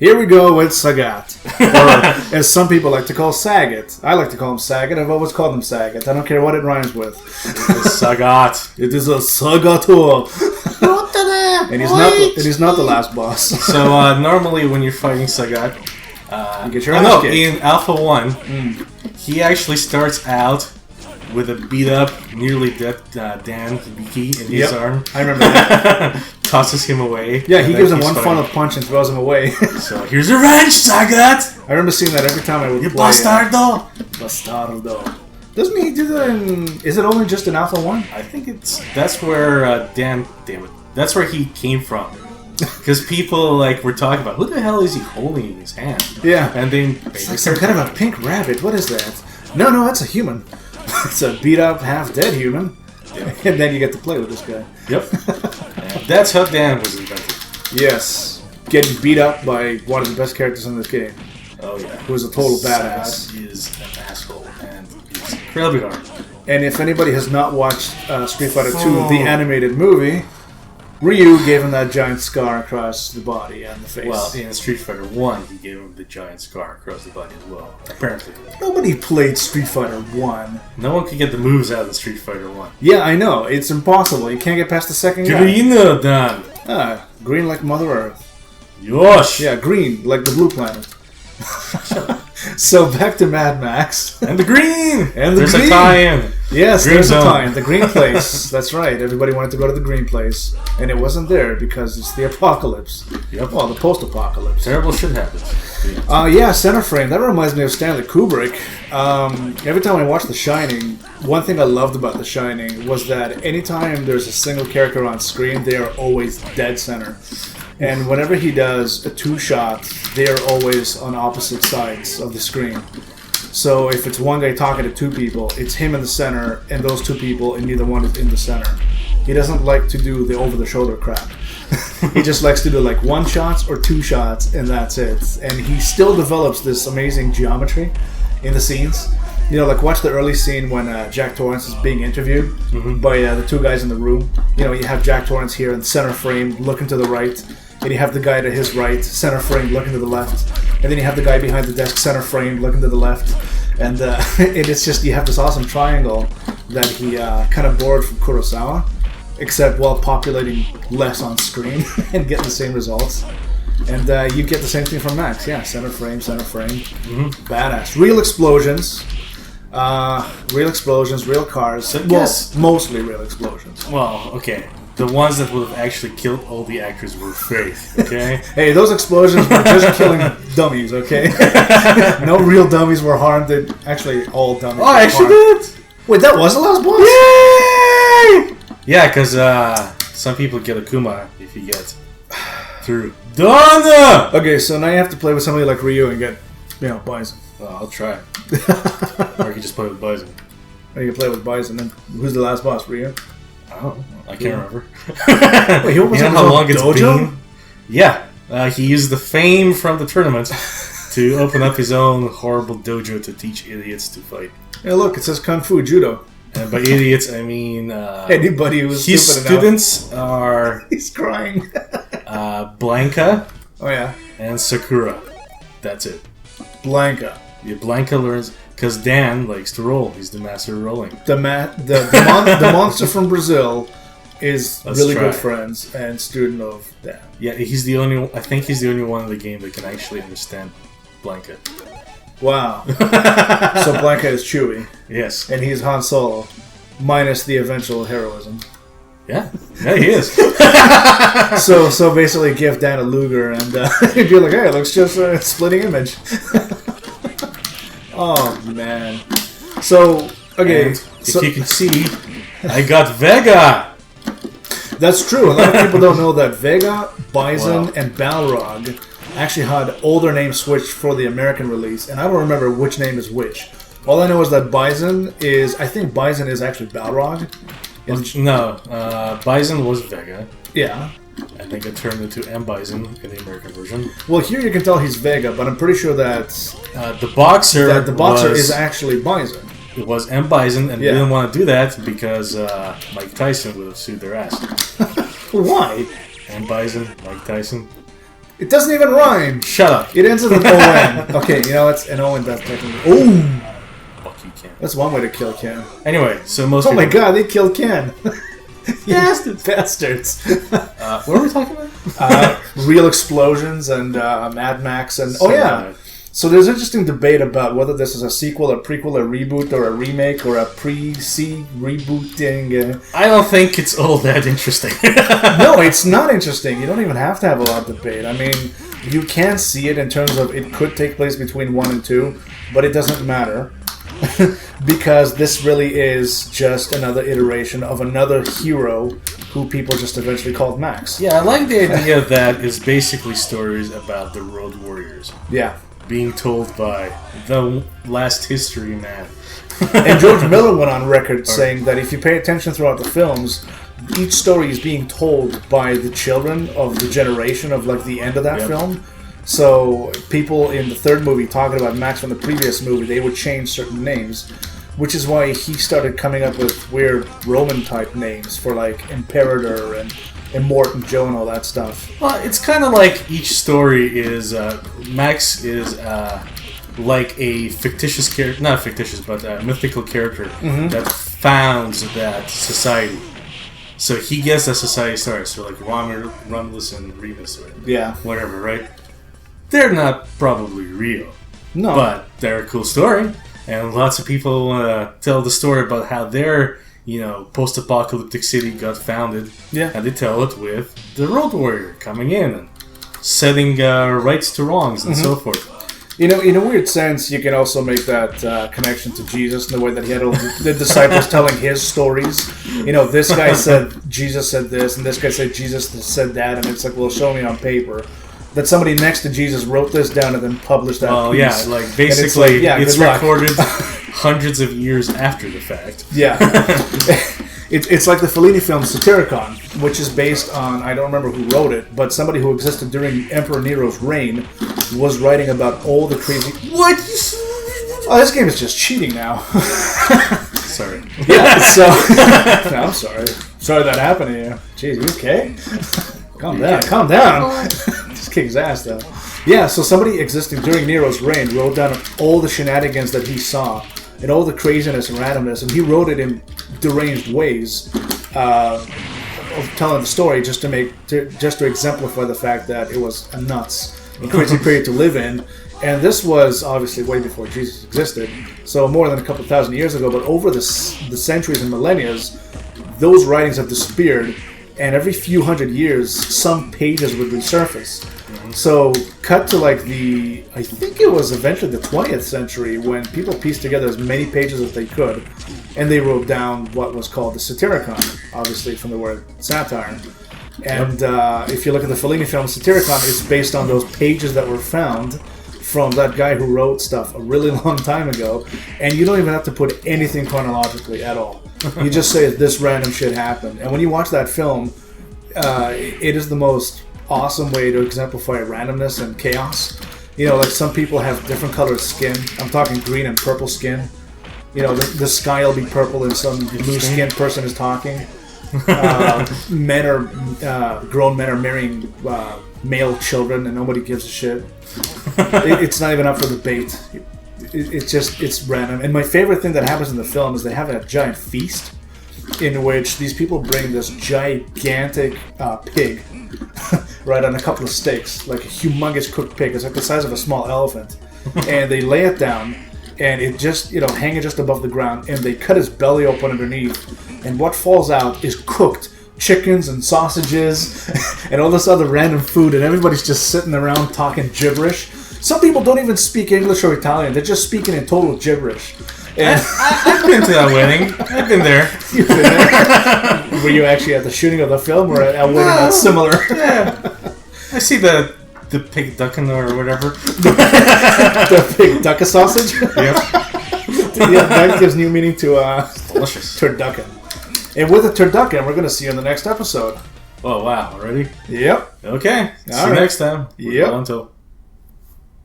Here we go with Sagat. Or, as some people like to call Sagat. I like to call him Sagat. I've always called him Sagat. I don't care what it rhymes with. It is Sagat. It is a Sagator. And he's not the last boss. So, normally when you're fighting Sagat... you get your ass kicked. In Alpha 1, he actually starts out with a beat-up, nearly dead Dan Hibiki in his arm. I remember that. Tosses him away. Yeah, he gives him one final punch and throws him away. So, here's revenge, Sagat! I remember seeing that every time I would You play. bastardo! Bastardo. Doesn't he do that in... Is it only just in Alpha 1? I think that's where that's where he came from. Because people were talking about, who the hell is he holding in his hand? Yeah. And then... It's like some kind of a pink rabbit. What is that? No, that's a human. It's a beat-up, half-dead human. Yep. And then you get to play with this guy. Yep. That's how Dan was invented. Yes. Getting beat up by one of the best characters in this game. Oh, yeah. Who is a total badass. Sagat is an asshole, and he's incredibly hard. And if anybody has not watched Street Fighter 2, the animated movie... Ryu gave him that giant scar across the body and the face. Well, in Street Fighter 1, he gave him the giant scar across the body as well, apparently. Nobody played Street Fighter 1. No one could get the moves out of Street Fighter 1. Yeah, I know. It's impossible. You can't get past the second guy. Green, Dan. Green like Mother Earth. Yosh! Yeah, green like the blue planet. So back to Mad Max. And the green! And the There's green! A tie-in. Yes, green there's zone. a tie-in. The green place. That's right. Everybody wanted to go to the green place. And it wasn't there because it's the apocalypse. Yep. Well, the post-apocalypse. Terrible shit happens. Yeah, center frame. That reminds me of Stanley Kubrick. Every time I watch The Shining, one thing I loved about The Shining was that anytime there's a single character on screen, they are always dead center. And whenever he does a two-shot, they are always on opposite sides of the screen. So if it's one guy talking to two people, it's him in the center, and those two people, and neither one is in the center. He doesn't like to do the over-the-shoulder crap. He just likes to do like one shots or two shots, and that's it. And he still develops this amazing geometry in the scenes. You know, like watch the early scene when Jack Torrance is being interviewed by the two guys in the room. You know, you have Jack Torrance here in center frame, looking to the right. And you have the guy to his right, center frame, looking to the left. And then you have the guy behind the desk, center frame, looking to the left. And it's just, you have this awesome triangle that he kind of borrowed from Kurosawa, except while populating less on screen and getting the same results. And you get the same thing from Max. Yeah, center frame. Badass. Real explosions, real cars. Yes. Well, mostly real explosions. Well, okay. The ones that would have actually killed all the actors were fake, okay? Hey, those explosions were just killing dummies, okay? No real dummies were harmed. Actually, all dummies I actually did! Wait, that was the last boss? Yay! Yeah, because some people get a Kuma if you get through. Done! Okay, so now you have to play with somebody like Ryu and get, Bison. Well, I'll try. Or you can just play with Bison. Or you can play with Bison, and who's the last boss, Ryu? Oh, I can't remember. Wait, he you know how long it's been? Yeah. He used the fame from the tournament to open up his own horrible dojo to teach idiots to fight. Hey, look, it says Kung Fu Judo. And by idiots, I mean... anybody who's his stupid students are... He's crying. Blanca. Oh, yeah. And Sakura. That's it. Blanca. Yeah, Blanca learns... Because Dan likes to roll. He's the master of rolling. The monster from Brazil is really good friends and student of Dan. Yeah, I think he's the only one in the game that can actually understand Blanca. Wow. So Blanca is Chewie. Yes. And he's Han Solo, minus the eventual heroism. Yeah, he is. So basically give Dan a Luger and you're like, hey, it looks just a splitting image. Oh, man. So, okay. And if you can see, I got Vega! That's true. A lot of people don't know that Vega, Bison, and Balrog actually had older names switched for the American release, and I don't remember which name is which. All I know is that I think Bison is actually Balrog. Bison was Vega. Yeah. I think it turned into M. Bison in the American version. Well, here you can tell he's Vega, but I'm pretty sure that the boxer is actually Bison. It was M. Bison, and they didn't want to do that because Mike Tyson would have sued their ass. Why? M. Bison, Mike Tyson. It doesn't even rhyme. Shut up. It ends with an O-N. Okay, you know, it's an O-N does technically. Oh! Fuck you, Ken. That's one way to kill Ken. Anyway, so most Oh people... my god, they killed Ken. Bastards. Bastards. What are we talking about? Real explosions and Mad Max and... Oh yeah. So there's interesting debate about whether this is a sequel, a prequel, a reboot, or a remake, or a pre-C rebooting. I don't think it's all that interesting. No, it's not interesting. You don't even have to have a lot of debate. I mean, you can see it in terms of it could take place between 1 and 2, but it doesn't matter. Because this really is just another iteration of another hero who people just eventually called Max. Yeah, I like the idea that it's basically stories about the Road Warriors. Yeah. Being told by the last history man. And George Miller went on record saying that if you pay attention throughout the films, each story is being told by the children of the generation of like the end of that film. So people in the third movie talking about Max from the previous movie, they would change certain names, which is why he started coming up with weird Roman type names for like Imperator and Immortan Joe and all that stuff. Well, it's kind of like each story is Max is like a fictitious character, not fictitious, but a mythical character that founds that society. So he gets that society started. So like Romulus and Remus, or whatever, right? They're not probably real, but they're a cool story, and lots of people tell the story about how their post-apocalyptic city got founded. Yeah, and they tell it with the Road Warrior coming in and setting rights to wrongs and so forth. You know, in a weird sense, you can also make that connection to Jesus in the way that he had all the disciples telling his stories. You know, this guy said Jesus said this, and this guy said Jesus said that, and it's like, well, show me on paper that somebody next to Jesus wrote this down and then published that piece. Yeah, like basically it's recorded hundreds of years after the fact. Yeah. It's like the Fellini film Satyricon, which is based on, I don't remember who wrote it, but somebody who existed during Emperor Nero's reign was writing about all the crazy... What? Oh, this game is just cheating now. Sorry. Yeah, so... No, I'm sorry. Sorry that happened to you. Jeez, you okay? Calm down. Just kick his ass, though. Yeah, so somebody existing during Nero's reign wrote down all the shenanigans that he saw and all the craziness and randomness, and he wrote it in deranged ways of telling the story just to exemplify the fact that it was a nuts and crazy period to live in. And this was obviously way before Jesus existed, so more than a couple thousand years ago. But over the centuries and millennia, those writings have disappeared, and every few hundred years, some pages would resurface. So, cut to like I think it was eventually the 20th century when people pieced together as many pages as they could, and they wrote down what was called the Satyricon, obviously from the word satire. And if you look at the Fellini film Satyricon, it's based on those pages that were found from that guy who wrote stuff a really long time ago, and you don't even have to put anything chronologically at all. You just say this random shit happened. And when you watch that film, it is the most awesome way to exemplify randomness and chaos. You know, like some people have different colored skin. I'm talking green and purple skin. You know, the sky will be purple and some blue-skinned person is talking. Grown men are marrying male children and nobody gives a shit. It's not even up for debate. It's random. And my favorite thing that happens in the film is they have a giant feast in which these people bring this gigantic pig right on a couple of stakes, like a humongous cooked pig. It's like the size of a small elephant. And they lay it down and it just, hanging just above the ground, and they cut his belly open underneath, and what falls out is cooked chickens and sausages and all this other random food, and everybody's just sitting around talking gibberish. Some people don't even speak English or Italian. They're just speaking in total gibberish. And I've been to that wedding. I've been there. You've been there? Were you actually at the shooting of the film or at a wedding that's similar? Yeah. I see the pig ducking or whatever. The pig ducka sausage? Yep. Yeah, that gives new meaning to delicious turducken. And with the turducken, we're going to see you in the next episode. Oh, wow. Already? Yep. Okay. See you next time. Yep. Until.